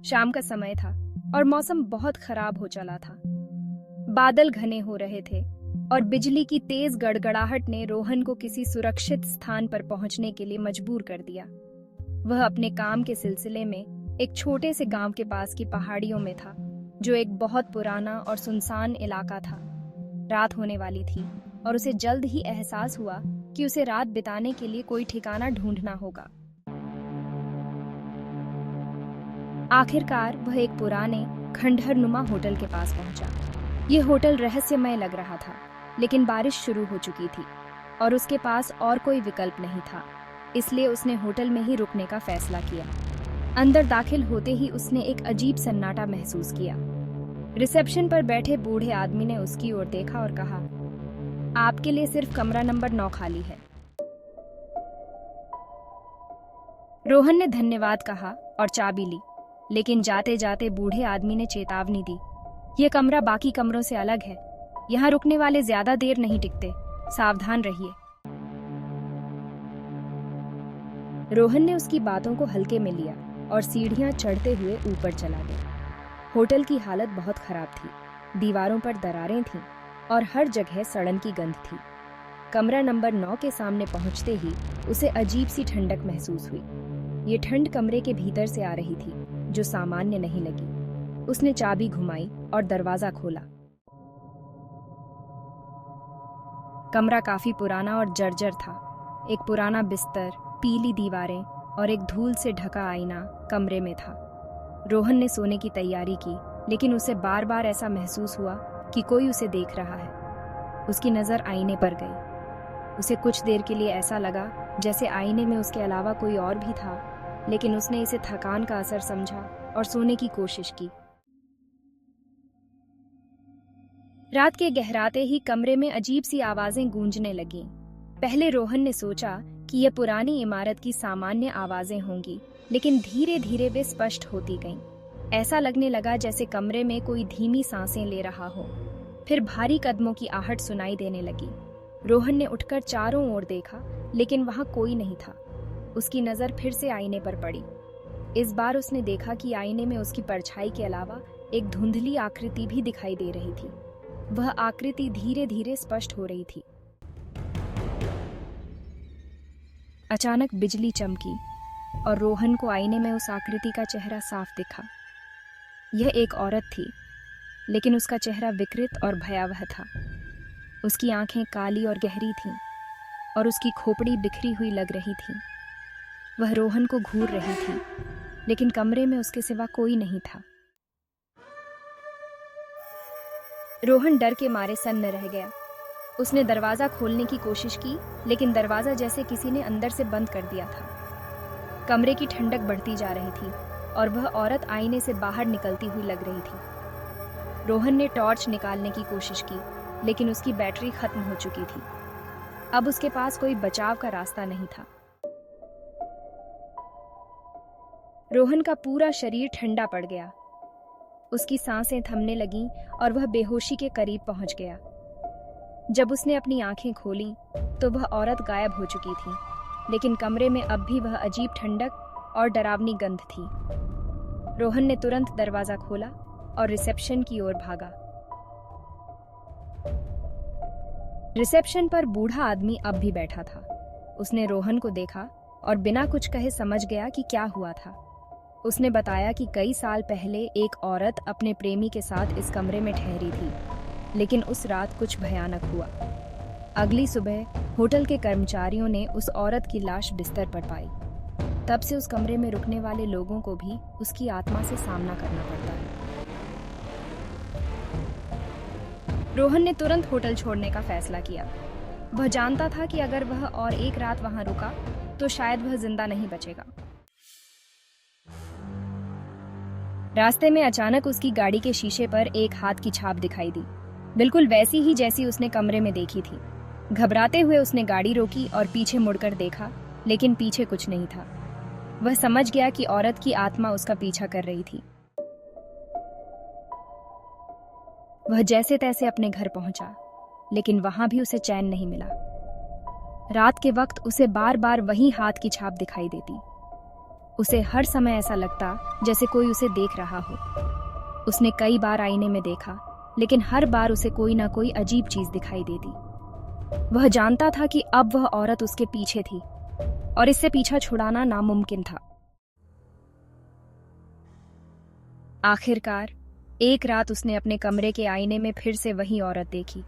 शाम का समय था और मौसम बहुत खराब हो चला था। बादल घने हो रहे थे और बिजली की तेज गड़गड़ाहट ने रोहन को किसी सुरक्षित स्थान पर पहुंचने के लिए मजबूर कर दिया। वह अपने काम के सिलसिले में एक छोटे से गांव के पास की पहाड़ियों में था, जो एक बहुत पुराना और सुनसान इलाका था। रात होने वाली थी और उसे जल्द ही एहसास हुआ कि उसे रात बिताने के लिए कोई ठिकाना ढूंढना होगा। आखिरकार वह एक पुराने खंडहरनुमा होटल के पास पहुंचा। यह होटल रहस्यमय लग रहा था, लेकिन बारिश शुरू हो चुकी थी और उसके पास और कोई विकल्प नहीं था, इसलिए उसने होटल में ही रुकने का फैसला किया। अंदर दाखिल होते ही उसने एक अजीब सन्नाटा महसूस किया। रिसेप्शन पर बैठे बूढ़े आदमी ने उसकी ओर देखा और कहा, आपके लिए सिर्फ कमरा नंबर 9 खाली है। रोहन ने धन्यवाद कहा और चाबी ली, लेकिन जाते जाते बूढ़े आदमी ने चेतावनी दी, यह कमरा बाकी कमरों से अलग है। यहाँ रुकने वाले ज्यादा देर नहीं टिकते, सावधान रहिए। रोहन ने उसकी बातों को हल्के में लिया और सीढ़ियां चढ़ते हुए ऊपर चला गया। होटल की हालत बहुत खराब थी। दीवारों पर दरारें थीं और हर जगह सड़न की गंध थी। कमरा नंबर 9 के सामने पहुंचते ही उसे अजीब सी ठंडक महसूस हुई। ये ठंड कमरे के भीतर से आ रही थी, जो सामान्य नहीं लगी। उसने चाबी घुमाई और दरवाजा खोला। कमरा काफी पुराना और जर्जर था। एक पुराना बिस्तर, पीली दीवारें और एक धूल से ढका आईना कमरे में था। रोहन ने सोने की तैयारी की, लेकिन उसे बार बार ऐसा महसूस हुआ कि कोई उसे देख रहा है। उसकी नजर आईने पर गई। उसे कुछ देर के लिए ऐसा लगा जैसे आईने में उसके अलावा कोई और भी था, लेकिन उसने इसे थकान का असर समझा और सोने की कोशिश की। रात के गहराते ही कमरे में अजीब सी आवाजें गूंजने लगीं। पहले रोहन ने सोचा कि यह पुरानी इमारत की सामान्य आवाजें होंगी, लेकिन धीरे धीरे वे स्पष्ट होती गईं। ऐसा लगने लगा जैसे कमरे में कोई धीमी सांसें ले रहा हो। फिर भारी कदमों की आहट सुनाई देने लगी। रोहन ने उठकर चारों ओर देखा, लेकिन वहां कोई नहीं था। उसकी नजर फिर से आईने पर पड़ी। इस बार उसने देखा कि आईने में उसकी परछाई के अलावा एक धुंधली आकृति भी दिखाई दे रही थी। वह आकृति धीरे धीरे स्पष्ट हो रही थी। अचानक बिजली चमकी और रोहन को आईने में उस आकृति का चेहरा साफ दिखा। यह एक औरत थी, लेकिन उसका चेहरा विकृत और भयावह था। उसकी आंखें काली और गहरी थीं और उसकी खोपड़ी बिखरी हुई लग रही थी। वह रोहन को घूर रही थी, लेकिन कमरे में उसके सिवा कोई नहीं था। रोहन डर के मारे सन्न रह गया। उसने दरवाजा खोलने की कोशिश की, लेकिन दरवाजा जैसे किसी ने अंदर से बंद कर दिया था। कमरे की ठंडक बढ़ती जा रही थी और वह औरत आईने से बाहर निकलती हुई लग रही थी। रोहन ने टॉर्च निकालने की कोशिश की, लेकिन उसकी बैटरी खत्म हो चुकी थी। अब उसके पास कोई बचाव का रास्ता नहीं था। रोहन का पूरा शरीर ठंडा पड़ गया। उसकी सांसें थमने लगीं और वह बेहोशी के करीब पहुंच गया। जब उसने अपनी आंखें खोलीं, तो वह औरत गायब हो चुकी थी, लेकिन कमरे में अब भी वह अजीब ठंडक और डरावनी गंध थी। रोहन ने तुरंत दरवाजा खोला और रिसेप्शन की ओर भागा। रिसेप्शन पर बूढ़ा आदमी अब भी बैठा था। उसने रोहन को देखा और बिना कुछ कहे समझ गया कि क्या हुआ था। उसने बताया कि कई साल पहले एक औरत अपने प्रेमी के साथ इस कमरे में ठहरी थी, लेकिन उस रात कुछ भयानक हुआ। अगली सुबह होटल के कर्मचारियों ने उस औरत की लाश बिस्तर पर पाई। तब से उस कमरे में रुकने वाले लोगों को भी उसकी आत्मा से सामना करना पड़ता है। रोहन ने तुरंत होटल छोड़ने का फैसला किया। वह जानता था कि अगर वह और एक रात वहां रुका तो शायद वह जिंदा नहीं बचेगा। रास्ते में अचानक उसकी गाड़ी के शीशे पर एक हाथ की छाप दिखाई दी, बिल्कुल वैसी ही जैसी उसने कमरे में देखी थी। घबराते हुए उसने गाड़ी रोकी और पीछे मुड़कर देखा, लेकिन पीछे कुछ नहीं था। वह समझ गया कि औरत की आत्मा उसका पीछा कर रही थी। वह जैसे तैसे अपने घर पहुंचा, लेकिन वहां भी उसे चैन नहीं मिला। रात के वक्त उसे बार बार वही हाथ की छाप दिखाई देती। उसे हर समय ऐसा लगता जैसे कोई उसे देख रहा हो। उसने कई बार आईने में देखा, लेकिन हर बार उसे कोई ना कोई अजीब चीज दिखाई देती। वह जानता था कि अब वह औरत उसके पीछे थी और इससे पीछा छुड़ाना नामुमकिन था। आखिरकार एक रात उसने अपने कमरे के आईने में फिर से वही औरत देखी।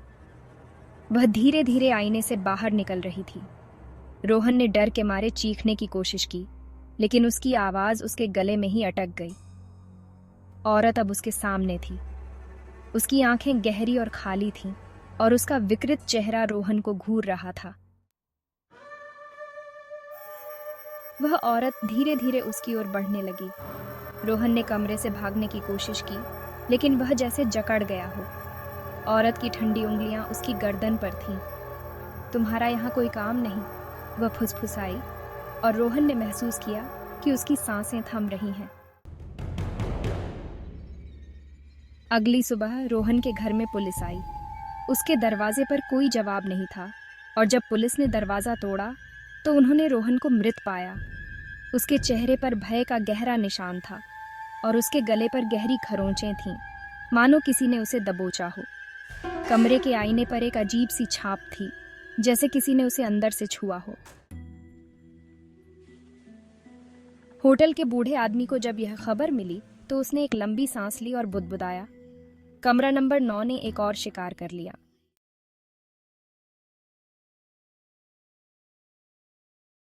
वह धीरे धीरे आईने से बाहर निकल रही थी। रोहन ने डर के मारे चीखने की कोशिश की, लेकिन उसकी आवाज उसके गले में ही अटक गई। औरत अब उसके सामने थी। उसकी आंखें गहरी और खाली थीं और उसका विकृत चेहरा रोहन को घूर रहा था। वह औरत धीरे धीरे उसकी ओर बढ़ने लगी। रोहन ने कमरे से भागने की कोशिश की, लेकिन वह जैसे जकड़ गया हो। औरत की ठंडी उंगलियां उसकी गर्दन पर थीं। तुम्हारा यहाँ कोई काम नहीं, वह फुसफुसाई, और रोहन ने महसूस किया कि उसकी सांसें थम रही हैं। अगली सुबह रोहन के घर में पुलिस आई। उसके दरवाजे पर कोई जवाब नहीं था, और जब पुलिस ने दरवाजा तोड़ा तो उन्होंने रोहन को मृत पाया। उसके चेहरे पर भय का गहरा निशान था और उसके गले पर गहरी खरोंचें थीं, मानो किसी ने उसे दबोचा हो। कमरे के आईने पर एक अजीब सी छाप थी, जैसे किसी ने उसे अंदर से छुआ हो। होटल के बूढ़े आदमी को जब यह खबर मिली तो उसने एक लंबी सांस ली और बुदबुदाया। कमरा नंबर 9 ने एक और शिकार कर लिया।